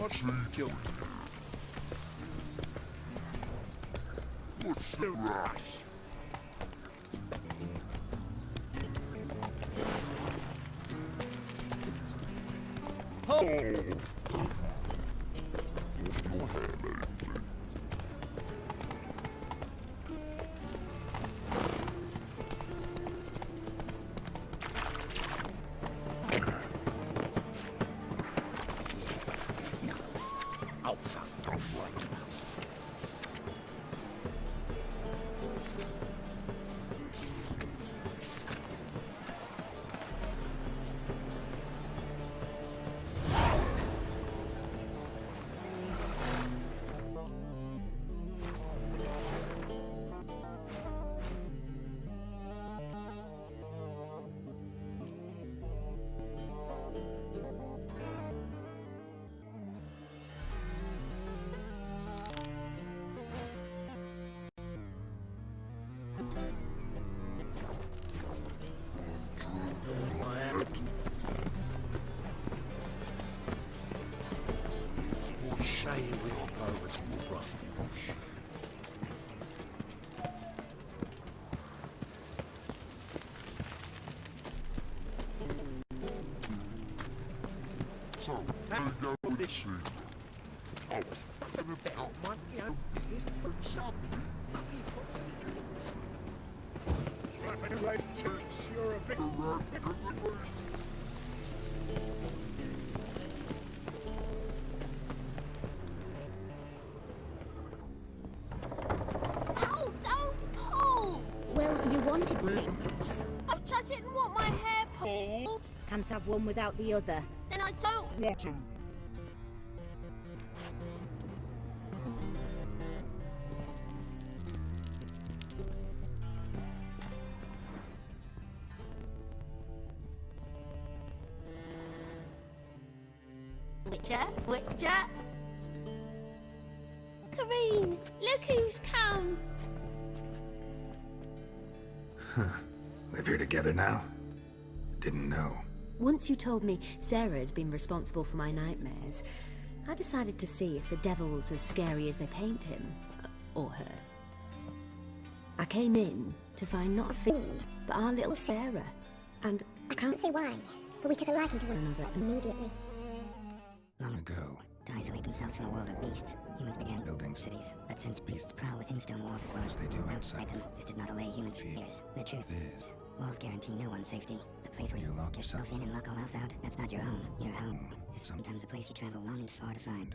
Watch me kill him. What's the rush? Oh! Off your head. Oh, fuck. Don't worry. What say we hop over to my brother? So, how you go this thing? I was fucking about my own business, but something puppy pops in. Right, you're a big Ow, don't pull! Well, you wanted I didn't want my hair pulled. Can't have one without the other. Then I don't want to. Witcher. Kareen, look who's come. Live here together now? Didn't know. Once you told me Sarah had been responsible for my nightmares, I decided to see if the devil's as scary as they paint him. Or her. I came in to find not a fiend, but our little Sarah. And I can't say why, but we took a liking to one another. immediately. Long ago, To isolate themselves from a world of beasts, humans began building cities. But since beasts prowl within stone walls as well as they do outside them, this did not allay human fears. The truth is, walls guarantee no one's safety. The place where you lock yourself in and lock all else out, that's not your home. Your home is sometimes a place you travel long and far to find.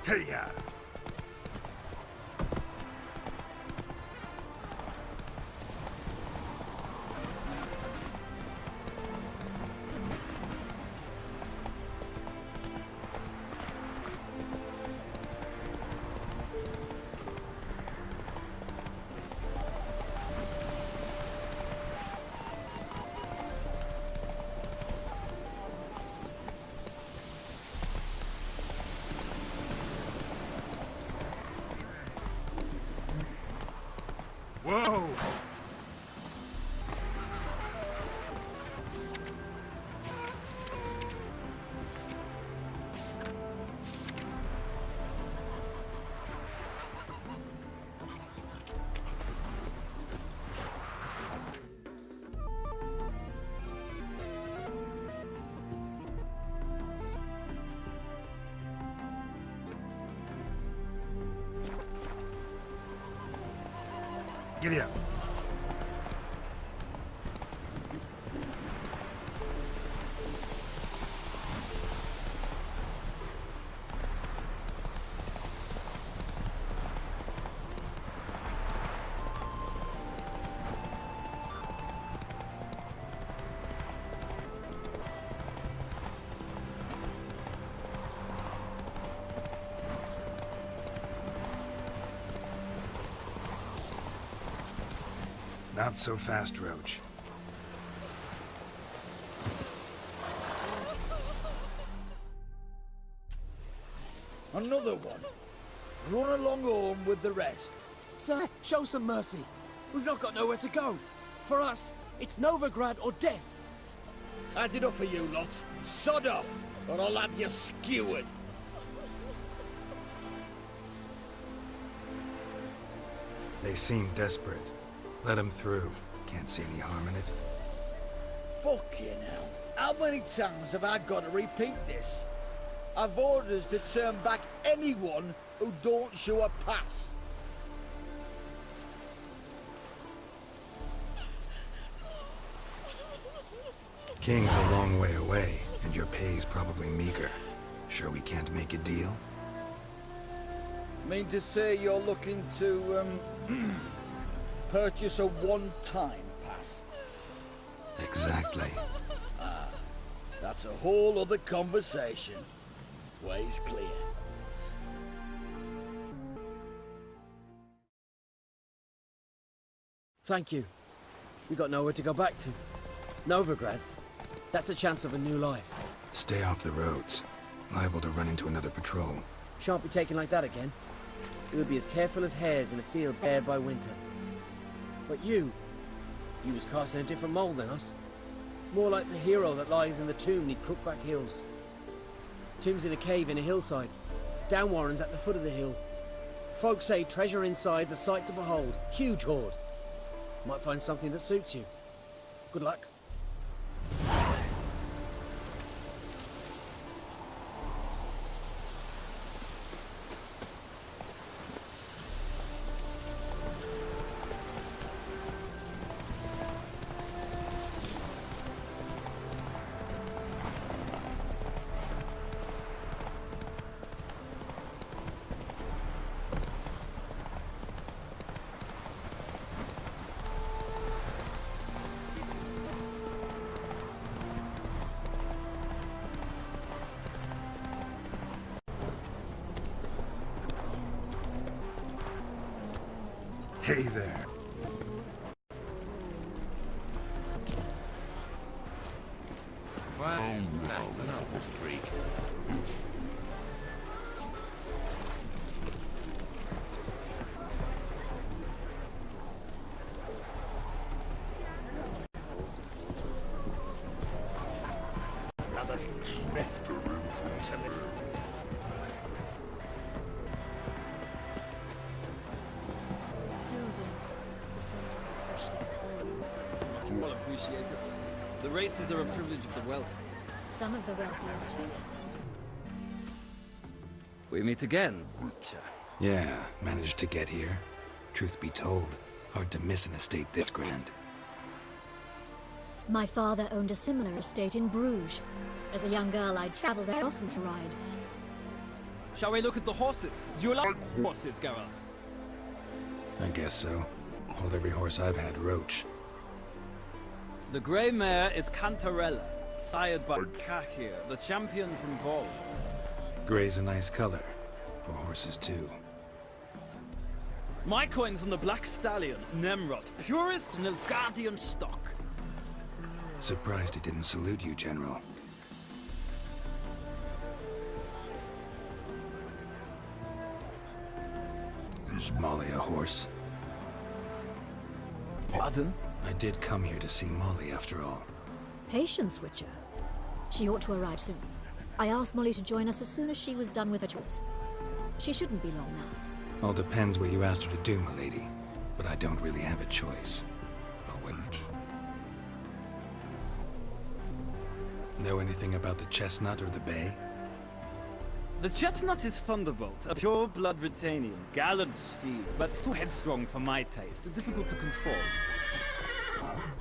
Hey, ya! Whoa! Giddy up. Not so fast, Roach. Another one. Run along home with the rest. Sir, show some mercy. We've not got nowhere to go. For us, it's Novigrad or death. Had enough of you lots. Sod off, or I'll have you skewered. They seem desperate. Let them through. Can't see any harm in it. Fucking hell. How many times have I got to repeat this? I've orders to turn back anyone who don't show a pass. King's a long way away, and your pay's probably meager. Sure we can't make a deal? Mean to say you're looking to, purchase a one-time pass? Exactly. That's a whole other conversation. Way's clear. Thank you. We got nowhere to go back to. Novigrad. That's a chance of a new life. Stay off the roads. Liable to run into another patrol. Shan't be taken like that again. We'll be as careful as hares in a field bared by winter. But you was cast in a different mould than us. More like the hero that lies in the tomb neath Crookback Hills. Tomb's in a cave in a hillside. Downwarren's at the foot of the hill. Folk say treasure inside's a sight to behold. Huge hoard. Might find something that suits you. Good luck. Hey there. Well, no, freak. Another left her in from Well appreciated. The races are a privilege of the wealthy. Some of the wealthier too. We meet again, Butcher. Yeah, managed to get here. Truth be told, hard to miss an estate this grand. My father owned a similar estate in Bruges. As a young girl, I'd travel there often to ride. Shall we look at the horses? Do you like horses, Geralt? I guess so. Hold every horse I've had, Roach. The grey mare is Cantarella, sired by Kahir, the champion from Vol. Grey's a nice color. For horses, too. My coin's on the black stallion, Nemrod, purest Nilfgaardian stock. Surprised it didn't salute you, General. Is Molly a horse? Pardon? I did come here to see Molly, after all. Patience, Witcher. She ought to arrive soon. I asked Molly to join us as soon as she was done with her chores. She shouldn't be long now. All depends what you asked her to do, milady. But I don't really have a choice. I'll wait. Know anything about the chestnut or the bay? The chestnut is Thunderbolt, a pure-blood Britannian, gallant steed, but too headstrong for my taste, difficult to control.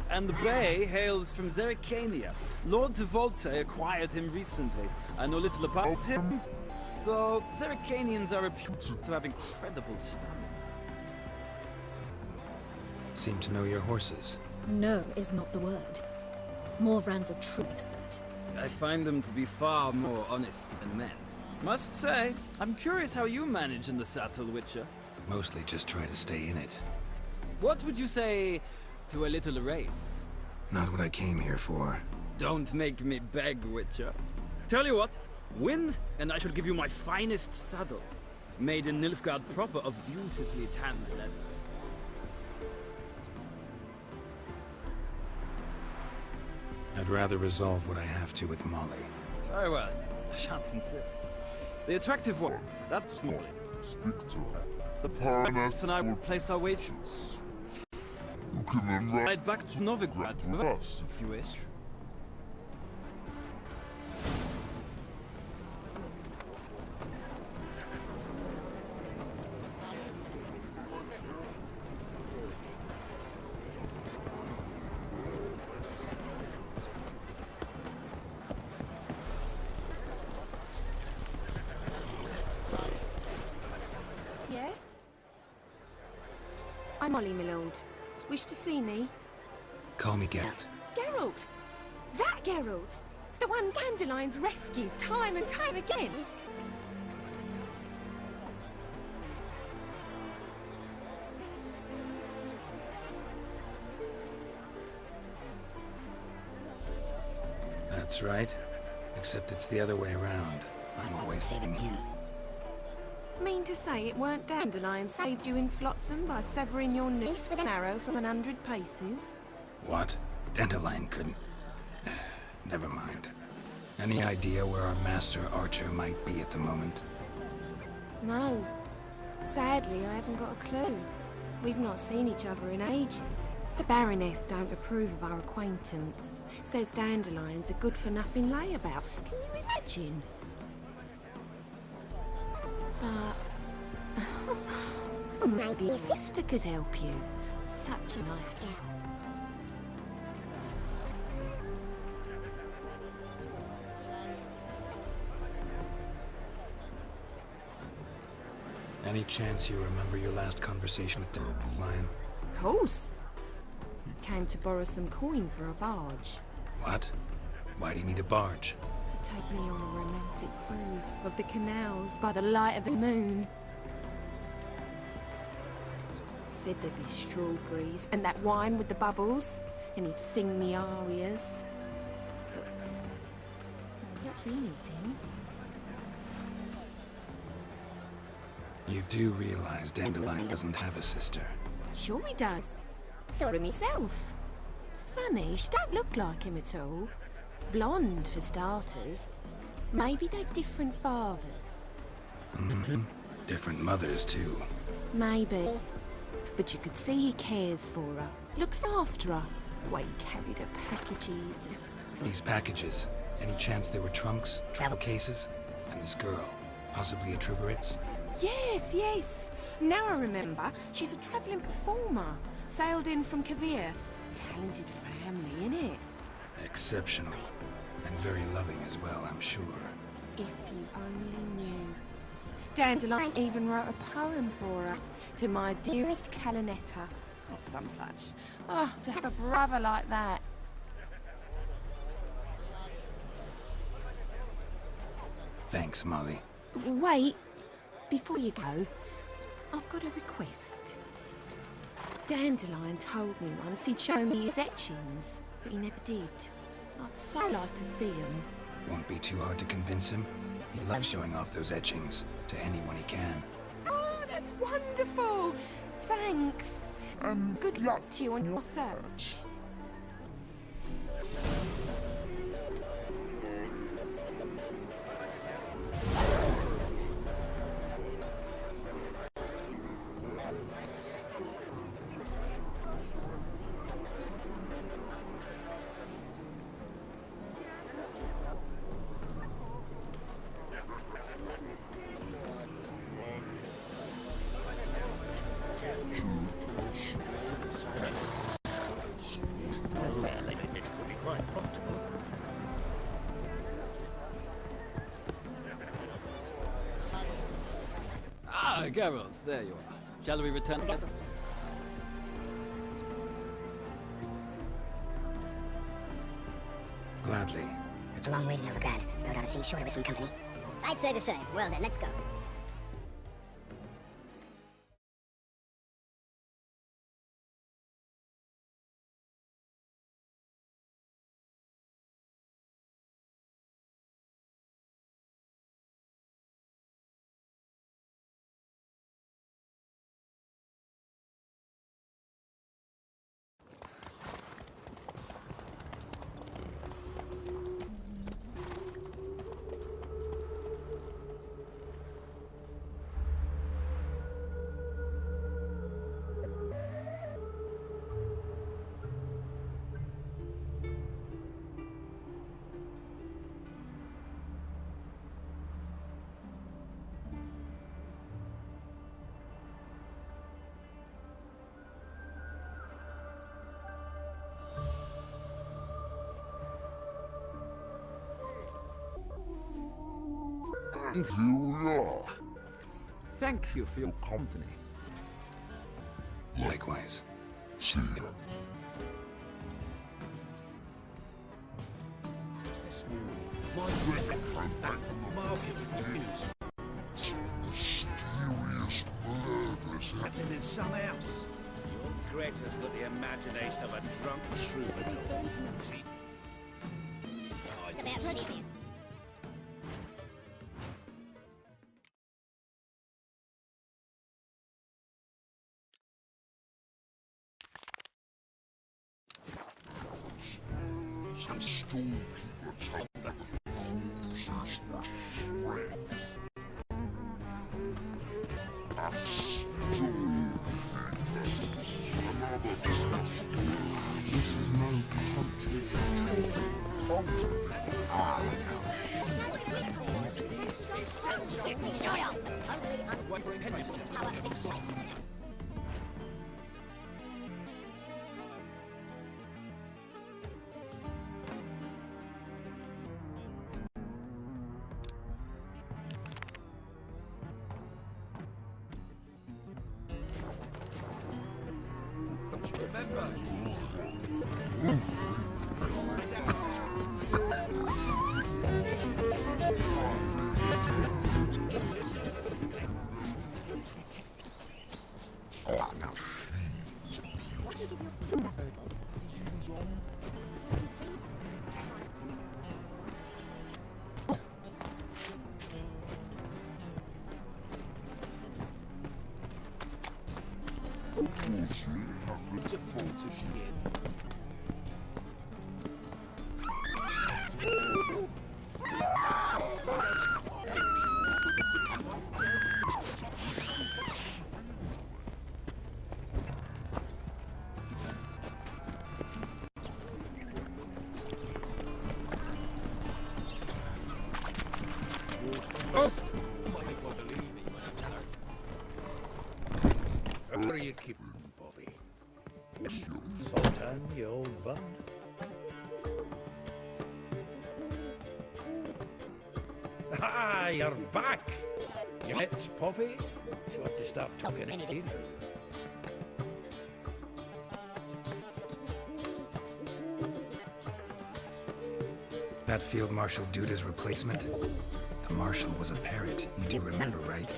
And the bay hails from Zerrikania. Lord de Volta acquired him recently. I know little about him, though Zerrikanians are reputed to have incredible stamina. Seem to know your horses. No is not the word. Morvran's a true expert. I find them to be far more honest than men. Must say, I'm curious how you manage in the saddle, Witcher. Mostly just try to stay in it. What would you say to a little race? Not what I came here for. Don't make me beg, Witcher. Tell you what, win, and I shall give you my finest saddle. Made in Nilfgaard proper of beautifully tanned leather. I'd rather resolve what I have to with Molly. Very well, I shan't insist. The attractive one, that's Molly. Speak to her. The Baroness and I will place our wages. You can then Ride back to Novigrad with us if you wish. Yeah? I'm Molly, my lord. Wish to see me? Call me Geralt. Geralt! That Geralt! The one Dandelion's rescued time and time again! That's right. Except it's the other way around. I'm always saving him. Mean to say it weren't Dandelion saved you in Flotsam by severing your noose with an arrow from 100 paces? What? Dandelion couldn't... Never mind. Any idea where our master archer might be at the moment? No. Sadly, I haven't got a clue. We've not seen each other in ages. The Baroness don't approve of our acquaintance. Says Dandelion's a good-for-nothing layabout. Can you imagine? But... maybe his sister could help you. Such a nice girl. Any chance you remember your last conversation with Dandelion? Of course. He came to borrow some coin for a barge. What? Why do you need a barge? To take me on a romantic cruise of the canals by the light of the moon. Said there'd be strawberries and that wine with the bubbles, and he'd sing me arias. But I've not seen him since. You do realize Dandelion doesn't have a sister. Sure he does. Saw him himself. Funny, she don't look like him at all. Blonde, for starters. Maybe they've different fathers. Mm-hmm. Different mothers, too. Maybe. But you could see he cares for her. Looks after her. The way he carried her packages. These packages, any chance they were trunks, travel cases? And this girl, possibly a Truberitz? Yes, yes. Now I remember. She's a travelling performer. Sailed in from Kavir. Talented family, innit? Exceptional. And very loving as well, I'm sure. If you only knew. Dandelion even wrote a poem for her. To my dearest Calinetta, or some such. Oh, to have a brother like that. Thanks, Molly. Wait, before you go, I've got a request. Dandelion told me once he'd show me his etchings, but he never did. I'd so like to see them. Won't be too hard to convince him. He loves showing off those etchings to anyone he can. Oh, that's wonderful! Thanks. Good luck to you on your search. Ah, Geralt, there you are. Shall we return together? Gladly. It's a long way to Novigrad. No doubt it seems shorter with some company. I'd say the same. Well then, let's go. And here we are. Thank you for your company. Likewise. See ya. This morning, my friend came back from the market with the news. Some mysterious murders Happening in some house. Your Greta's got the imagination of a drunk troubadour. See? It's about ready. Some stone people are telling that the causes were shreds. A stone people. Another test. This is no country for children. This is our house. Shut up! Only unconditional power expect. To fall to shit. What are you keeping, Bobby? Zoltan, you old bud? Ah, you're back! Yes, Poppy? She ought to stop talking at you. That Field Marshal Duda's replacement? The Marshal was a parrot, you do remember, right?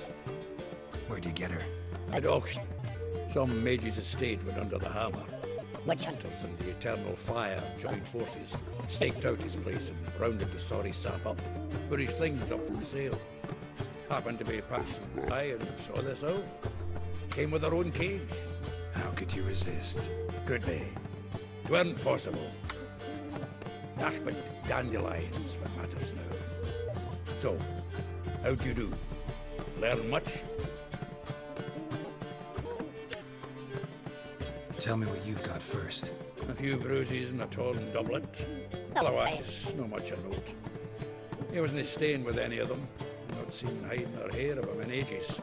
Where'd you get her? At auction. Some mage's estate went under the hammer. Witch Hunters and the Eternal Fire joined forces, staked out his place and rounded the sorry sap up, put his things up for sale. Happened to be passing by and saw this out. Came with her own cage. How could you resist? Could they? It weren't possible. Ah, but dandelions what matters now. So, how'd you do? Learn much? Tell me what you've got first. A few bruises and a torn doublet. Otherwise, not much of note. He wasn't staying with any of them. Not seen hiding or hair of him in ages.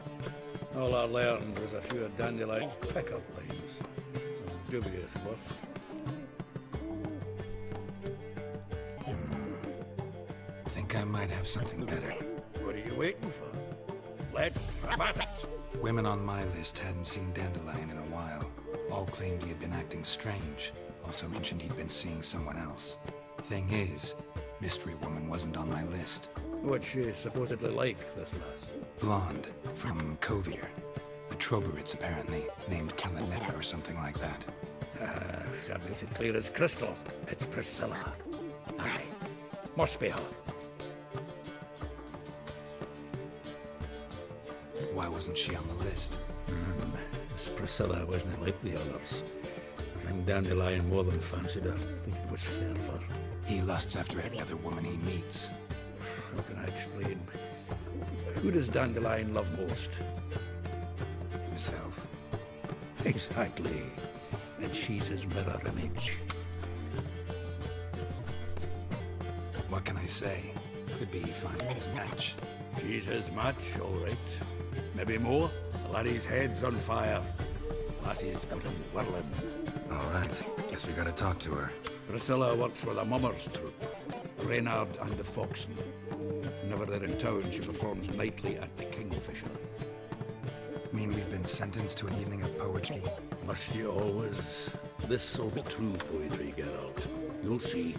All I learned was a few of Dandelion's pick-up lines. Of dubious worth. Think I might have something better. What are you waiting for? Let's have at it! Women on my list hadn't seen Dandelion in a while. All claimed he had been acting strange. Also mentioned he'd been seeing someone else. Thing is, Mystery Woman wasn't on my list. What's she supposedly like, this lass? Blonde, from Kovier. A Troberitz, apparently, named Kalanetta or something like that. That makes it clear as crystal. It's Priscilla. Aye, must be her. Why wasn't she on the list? This Priscilla wasn't like the others. I think Dandelion more than fancied her. I think it was fair for her. He lusts after every other woman he meets. How can I explain? Who does Dandelion love most? Himself. Exactly. And she's his mirror image. What can I say? Could be finding his match. She's his match, all right. Maybe more. The laddie's head's on fire. Lassie's got him whirling. All right. Guess we gotta talk to her. Priscilla works with a mummers troupe. Reynard and the Foxen. Whenever they're in town, she performs nightly at the Kingfisher. Mean we've been sentenced to an evening of poetry? Must you always? This will be true poetry, Geralt. You'll see.